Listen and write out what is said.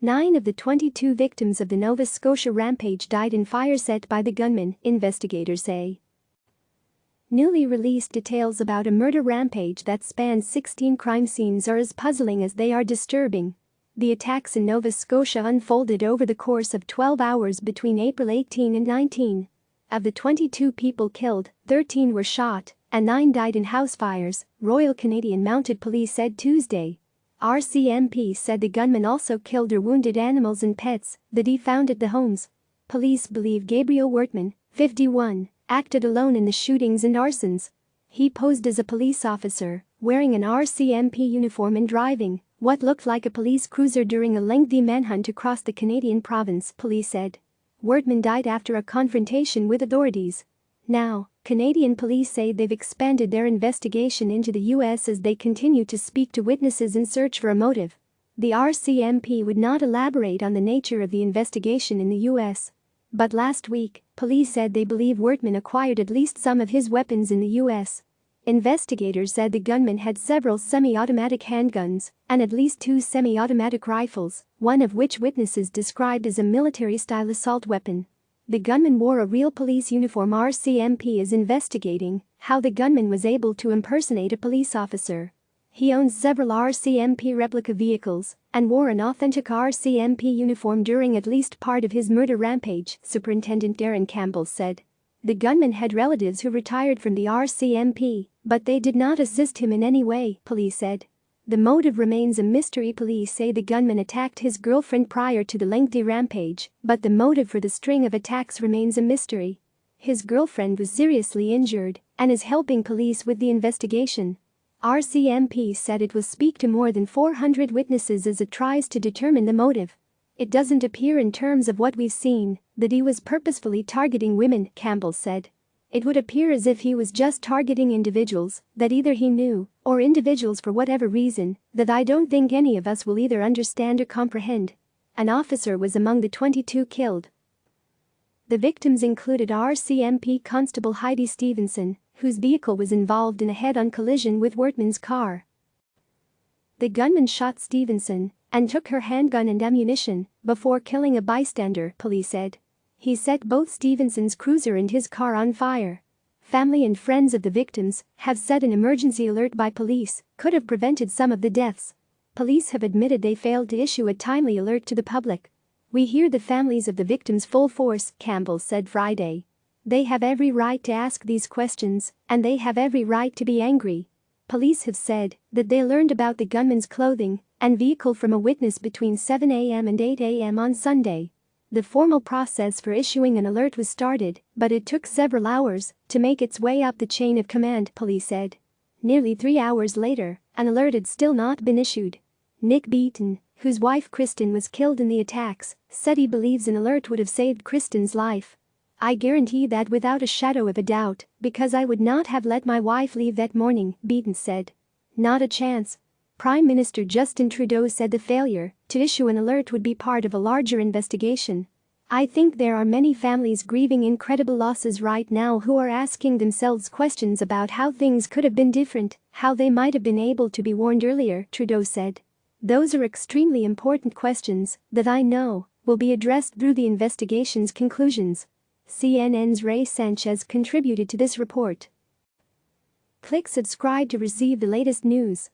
9 of the 22 victims of the Nova Scotia rampage died in fire set by the gunman, investigators say. Newly released details about a murder rampage that spans 16 crime scenes are as puzzling as they are disturbing. The attacks in Nova Scotia unfolded over the course of 12 hours between April 18 and 19. Of the 22 people killed, 13 were shot, and 9 died in house fires, Royal Canadian Mounted Police said Tuesday. RCMP said the gunman also killed or wounded animals and pets that he found at the homes. Police believe Gabriel Wortman, 51, acted alone in the shootings and arsons. He posed as a police officer, wearing an RCMP uniform and driving what looked like a police cruiser during a lengthy manhunt across the Canadian province, police said. Wortman died after a confrontation with authorities. Now, Canadian police say they've expanded their investigation into the U.S. as they continue to speak to witnesses and search for a motive. The RCMP would not elaborate on the nature of the investigation in the U.S. But last week, police said they believe Wortman acquired at least some of his weapons in the U.S. Investigators said the gunman had several semi-automatic handguns and at least 2 semi-automatic rifles, one of which witnesses described as a military-style assault weapon. The gunman wore a real police uniform. RCMP is investigating how the gunman was able to impersonate a police officer. He owns several RCMP replica vehicles and wore an authentic RCMP uniform during at least part of his murder rampage, Superintendent Darren Campbell said. The gunman had relatives who retired from the RCMP, but they did not assist him in any way, police said. The motive remains a mystery. Police say the gunman attacked his girlfriend prior to the lengthy rampage, but the motive for the string of attacks remains a mystery. His girlfriend was seriously injured and is helping police with the investigation. RCMP said it will speak to more than 400 witnesses as it tries to determine the motive. It doesn't appear in terms of what we've seen that he was purposefully targeting women, Campbell said. It would appear as if he was just targeting individuals that either he knew or individuals for whatever reason that I don't think any of us will either understand or comprehend. An officer was among the 22 killed. The victims included RCMP Constable Heidi Stevenson, whose vehicle was involved in a head-on collision with Wortman's car. The gunman shot Stevenson and took her handgun and ammunition before killing a bystander, police said. He set both Stevenson's cruiser and his car on fire. Family and friends of the victims have said an emergency alert by police could have prevented some of the deaths. Police have admitted they failed to issue a timely alert to the public. We hear the families of the victims full force, Campbell said Friday. They have every right to ask these questions, and they have every right to be angry. Police have said that they learned about the gunman's clothing and vehicle from a witness between 7 a.m. and 8 a.m. on Sunday. The formal process for issuing an alert was started, but it took several hours to make its way up the chain of command, police said. Nearly 3 hours later, an alert had still not been issued. Nick Beaton, whose wife Kristen was killed in the attacks, said he believes an alert would have saved Kristen's life. I guarantee that without a shadow of a doubt, because I would not have let my wife leave that morning, Beaton said. Not a chance. Prime Minister Justin Trudeau said the failure to issue an alert would be part of a larger investigation. I think there are many families grieving incredible losses right now who are asking themselves questions about how things could have been different, how they might have been able to be warned earlier, Trudeau said. Those are extremely important questions that I know will be addressed through the investigation's conclusions. CNN's Ray Sanchez contributed to this report. Click subscribe to receive the latest news.